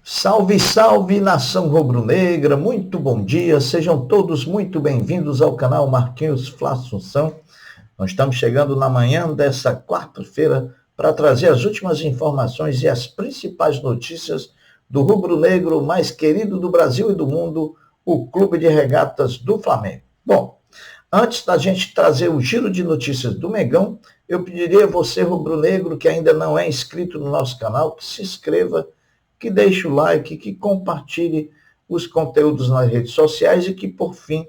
Salve, salve, nação rubro-negra, muito bom dia, sejam todos muito bem-vindos ao canal Marquinhos Fla Assunção. Nós estamos chegando na manhã dessa quarta-feira para trazer as últimas informações e as principais notícias do rubro-negro mais querido do Brasil e do mundo, o Clube de Regatas do Flamengo. Bom, antes da gente trazer o giro de notícias do Mengão, eu pediria a você, rubro-negro, que ainda não é inscrito no nosso canal, que se inscreva, que deixe o like, que compartilhe os conteúdos nas redes sociais e que, por fim,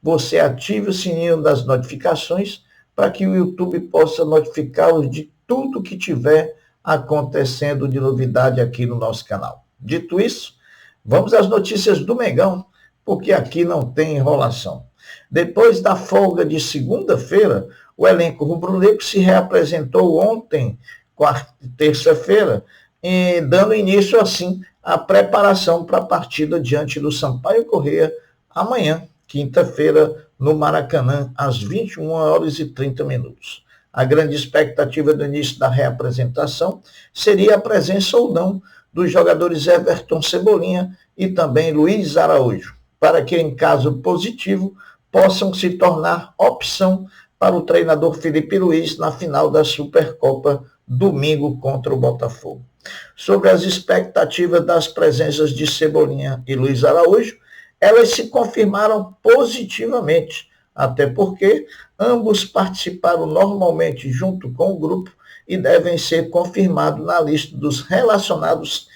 você ative o sininho das notificações para que o YouTube possa notificá-los de tudo que tiver acontecendo de novidade aqui no nosso canal. Dito isso, vamos às notícias do Mengão, porque aqui não tem enrolação. Depois da folga de segunda-feira, o elenco rubro-negro se reapresentou ontem, terça-feira, dando início, assim, à preparação para a partida diante do Sampaio Corrêa, amanhã, quinta-feira, no Maracanã, às 21h30. A grande expectativa do início da reapresentação seria a presença ou não dos jogadores Everton Cebolinha e também Luiz Araújo, para que, em caso positivo, possam se tornar opção para o treinador Felipe Luiz na final da Supercopa, domingo, contra o Botafogo. Sobre as expectativas das presenças de Cebolinha e Luiz Araújo, elas se confirmaram positivamente, até porque ambos participaram normalmente junto com o grupo e devem ser confirmados na lista dos relacionados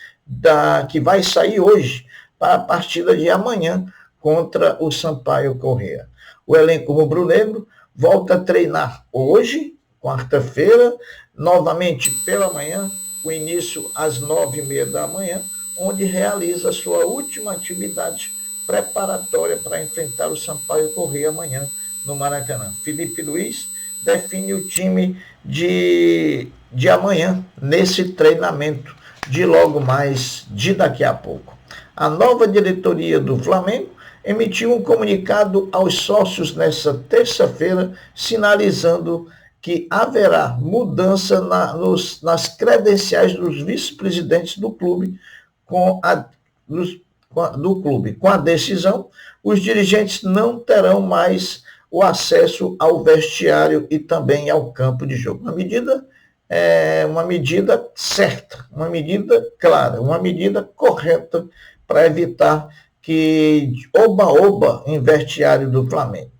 que vai sair hoje para a partida de amanhã contra o Sampaio Corrêa. O elenco rubro-negro volta a treinar hoje, quarta-feira, novamente pela manhã, o início às 9h30, onde realiza sua última atividade preparatória para enfrentar o Sampaio Corrêa amanhã no Maracanã. Felipe Luiz define o time de amanhã nesse treinamento de logo mais de daqui a pouco. A nova diretoria do Flamengo emitiu um comunicado aos sócios nesta terça-feira, sinalizando que haverá mudança nas credenciais dos vice-presidentes do clube. Com a decisão, os dirigentes não terão mais o acesso ao vestiário e também ao campo de jogo. Uma medida certa, uma medida clara, uma medida correta para evitar que oba-oba em vestiário do Flamengo.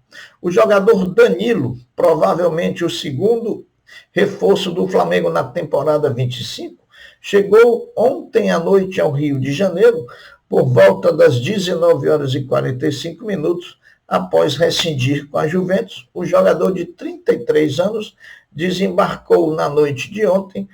O jogador Danilo, provavelmente o segundo reforço do Flamengo na temporada 25, chegou ontem à noite ao Rio de Janeiro por volta das 19h45, após rescindir com a Juventus. O jogador de 33 anos desembarcou na noite de ontem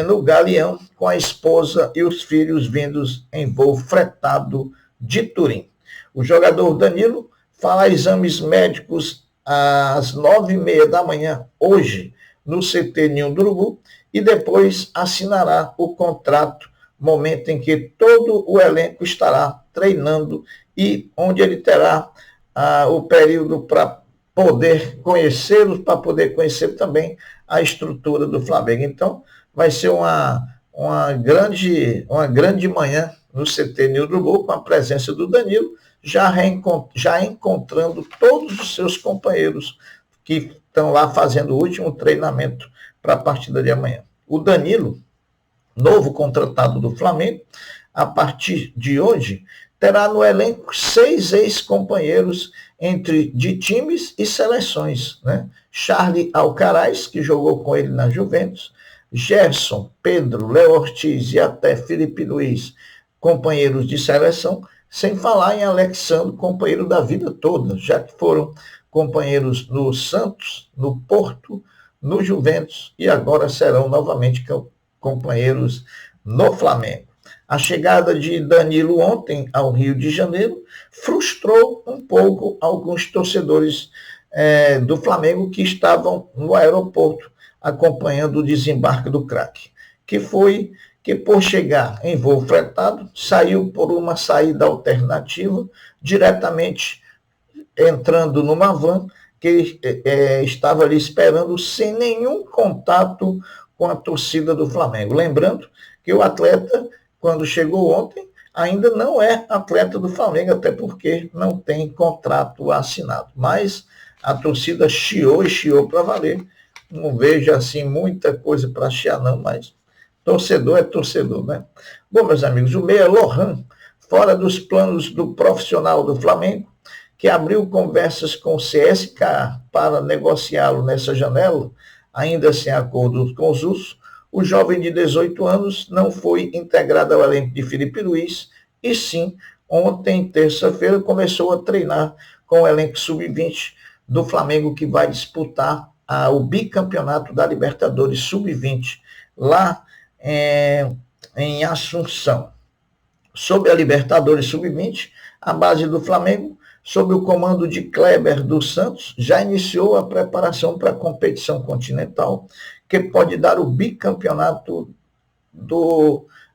no Galeão com a esposa e os filhos vindos em voo fretado de Turim. O jogador Danilo fará exames médicos às 9h30 hoje no CT Ninho do Urubu e depois assinará o contrato, momento em que todo o elenco estará treinando e onde ele terá o período para poder conhecê-los, para poder conhecer também a estrutura do Flamengo. Então, vai ser uma grande manhã no CT Ninho do Urubu, com a presença do Danilo, já encontrando todos os seus companheiros que estão lá fazendo o último treinamento para a partida de amanhã. O Danilo, novo contratado do Flamengo, a partir de hoje, terá no elenco 6 ex-companheiros de times e seleções, né? Charlie Alcaraz, que jogou com ele na Juventus, Gerson, Pedro, Léo Ortiz e até Felipe Luiz, companheiros de seleção, sem falar em Alexandre, companheiro da vida toda, já que foram companheiros no Santos, no Porto, no Juventus e agora serão novamente companheiros no Flamengo. A chegada de Danilo ontem ao Rio de Janeiro frustrou um pouco alguns torcedores do Flamengo que estavam no aeroporto acompanhando o desembarque do craque, que por chegar em voo fretado, saiu por uma saída alternativa, diretamente entrando numa van que estava ali esperando sem nenhum contato com a torcida do Flamengo. Lembrando que o atleta quando chegou ontem, ainda não é atleta do Flamengo, até porque não tem contrato assinado. Mas a torcida chiou e chiou para valer. Não vejo assim muita coisa para chiar não, mas torcedor é torcedor, né? Bom, meus amigos, o meia Lohan, fora dos planos do profissional do Flamengo, que abriu conversas com o CSKA para negociá-lo nessa janela, ainda sem acordo com os usos, o jovem de 18 anos não foi integrado ao elenco de Filipe Luiz, e sim, ontem, terça-feira, começou a treinar com o elenco sub-20 do Flamengo, que vai disputar o bicampeonato da Libertadores sub-20, lá em Assunção. Sobre a Libertadores sub-20, a base do Flamengo, sob o comando de Kleber dos Santos, já iniciou a preparação para a competição continental, que pode dar o bicampeonato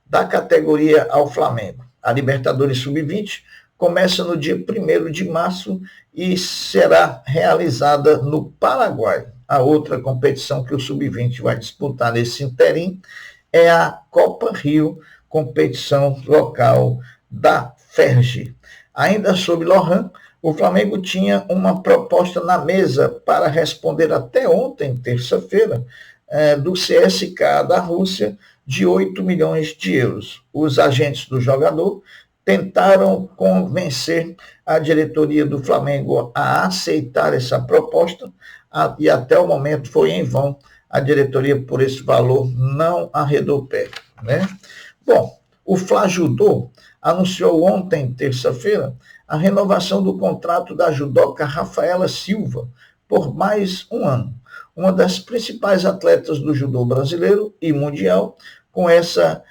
da categoria ao Flamengo. A Libertadores sub-20 começa no dia 1º de março e será realizada no Paraguai. A outra competição que o sub-20 vai disputar nesse interim é a Copa Rio, competição local da FERJ. Ainda sob Lohan, o Flamengo tinha uma proposta na mesa para responder até ontem, terça-feira, do CSKA da Rússia, de 8 milhões de euros. Os agentes do jogador tentaram convencer a diretoria do Flamengo a aceitar essa proposta e até o momento foi em vão. A diretoria, por esse valor, não arredou o pé, né? Bom, o Fla Judô anunciou ontem, terça-feira, a renovação do contrato da judoca Rafaela Silva por mais um ano. Uma das principais atletas do judô brasileiro e mundial. Com essa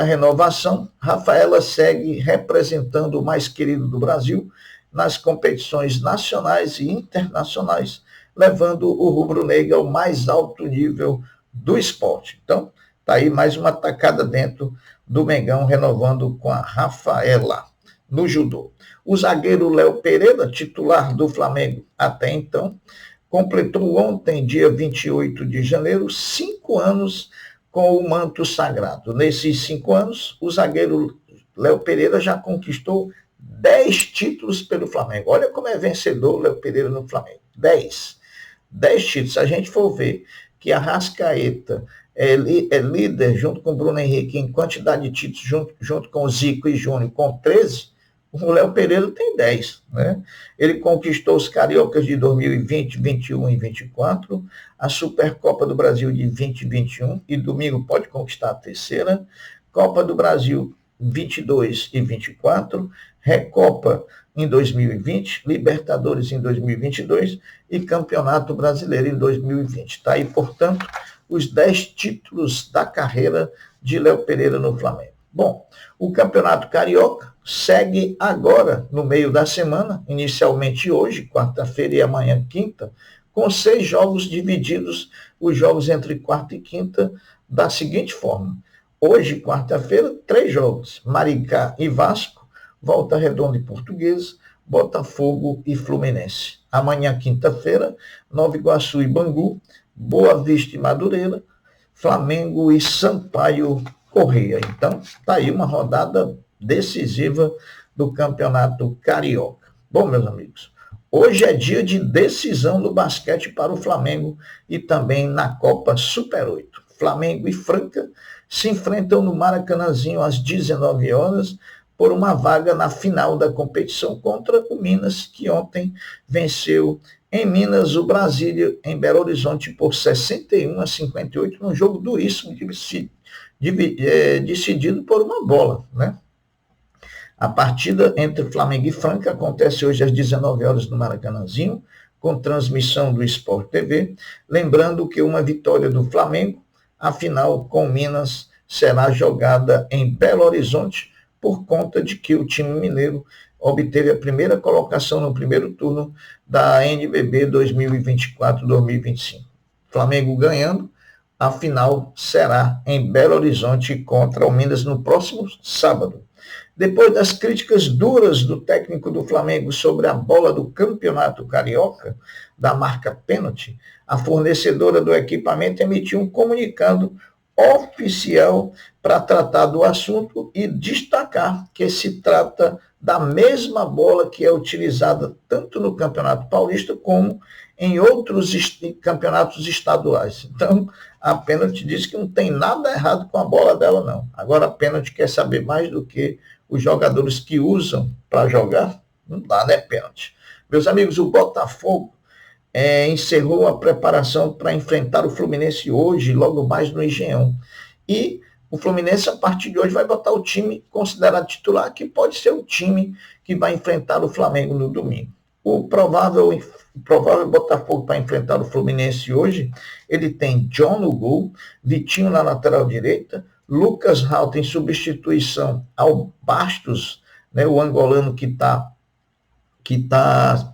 renovação, Rafaela segue representando o mais querido do Brasil nas competições nacionais e internacionais, levando o rubro-negro ao mais alto nível do esporte. Então, está aí mais uma tacada dentro do Mengão, renovando com a Rafaela no judô. O zagueiro Léo Pereira, titular do Flamengo até então, completou ontem, dia 28 de janeiro, 5 anos com o manto sagrado. Nesses 5 anos, o zagueiro Léo Pereira já conquistou 10 títulos pelo Flamengo. Olha como é vencedor o Léo Pereira no Flamengo. 10 títulos. Se a gente for ver que a Arrascaeta é líder, junto com o Bruno Henrique, em quantidade de títulos, junto com o Zico e Júnior, com 13, o Léo Pereira tem 10. Né? Ele conquistou os Cariocas de 2020, 21 e 24, a Supercopa do Brasil de 2021, e domingo pode conquistar a terceira, Copa do Brasil 22 e 24, Recopa em 2020, Libertadores em 2022 e Campeonato Brasileiro em 2020. Está aí, portanto, os 10 títulos da carreira de Léo Pereira no Flamengo. Bom, o Campeonato Carioca segue agora, no meio da semana, inicialmente hoje, quarta-feira e amanhã, quinta, com 6 jogos divididos, os jogos entre quarta e quinta, da seguinte forma. Hoje, quarta-feira, 3 jogos, Maricá e Vasco, Volta Redonda e Portuguesa, Botafogo e Fluminense. Amanhã, quinta-feira, Nova Iguaçu e Bangu, Boa Vista e Madureira, Flamengo e Sampaio Correia. Então, está aí uma rodada decisiva do Campeonato Carioca. Bom, meus amigos, hoje é dia de decisão do basquete para o Flamengo e também na Copa Super 8. Flamengo e Franca se enfrentam no Maracanãzinho às 19 horas por uma vaga na final da competição contra o Minas, que ontem venceu em Minas o Brasília em Belo Horizonte por 61-58, num jogo duríssimo, decidido por uma bola, né? A partida entre Flamengo e Franca acontece hoje às 19 horas no Maracanãzinho, com transmissão do Sport TV. Lembrando que uma vitória do Flamengo, a final com Minas, será jogada em Belo Horizonte, por conta de que o time mineiro obteve a primeira colocação no primeiro turno da NBB 2024-2025. Flamengo ganhando, a final será em Belo Horizonte contra o Minas no próximo sábado. Depois das críticas duras do técnico do Flamengo sobre a bola do Campeonato Carioca, da marca pênalti, a fornecedora do equipamento emitiu um comunicado oficial para tratar do assunto e destacar que se trata da mesma bola que é utilizada tanto no Campeonato Paulista como em outros campeonatos estaduais. Então, a pênalti diz que não tem nada errado com a bola dela, não. Agora, a pênalti quer saber mais do que os jogadores que usam para jogar. Não dá, né, pênalti? Meus amigos, o Botafogo encerrou a preparação para enfrentar o Fluminense hoje, logo mais no Engenhão. E o Fluminense, a partir de hoje, vai botar o time considerado titular, que pode ser o time que vai enfrentar o Flamengo no domingo. O provável Botafogo para enfrentar o Fluminense hoje, ele tem John no gol, Vitinho na lateral direita, Lucas Halter em substituição ao Bastos, né, o angolano que está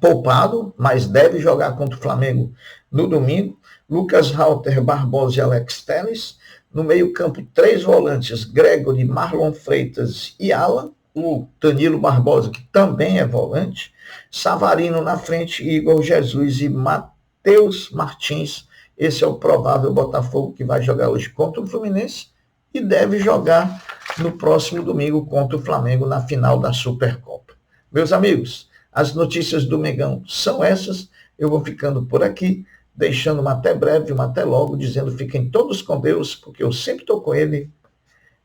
poupado, mas deve jogar contra o Flamengo no domingo. Lucas Halter, Barbosa e Alex Telles. No meio-campo, 3 volantes, Gregory, Marlon Freitas e Alan. O Danilo Barbosa, que também é volante. Savarino na frente, Igor Jesus e Matheus Martins. Esse é o provável Botafogo que vai jogar hoje contra o Fluminense e deve jogar no próximo domingo contra o Flamengo na final da Supercopa. Meus amigos, as notícias do Mengão são essas. Eu vou ficando por aqui, deixando uma até breve, uma até logo, dizendo fiquem todos com Deus, porque eu sempre estou com ele.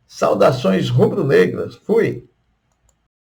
Saudações rubro-negras. Fui!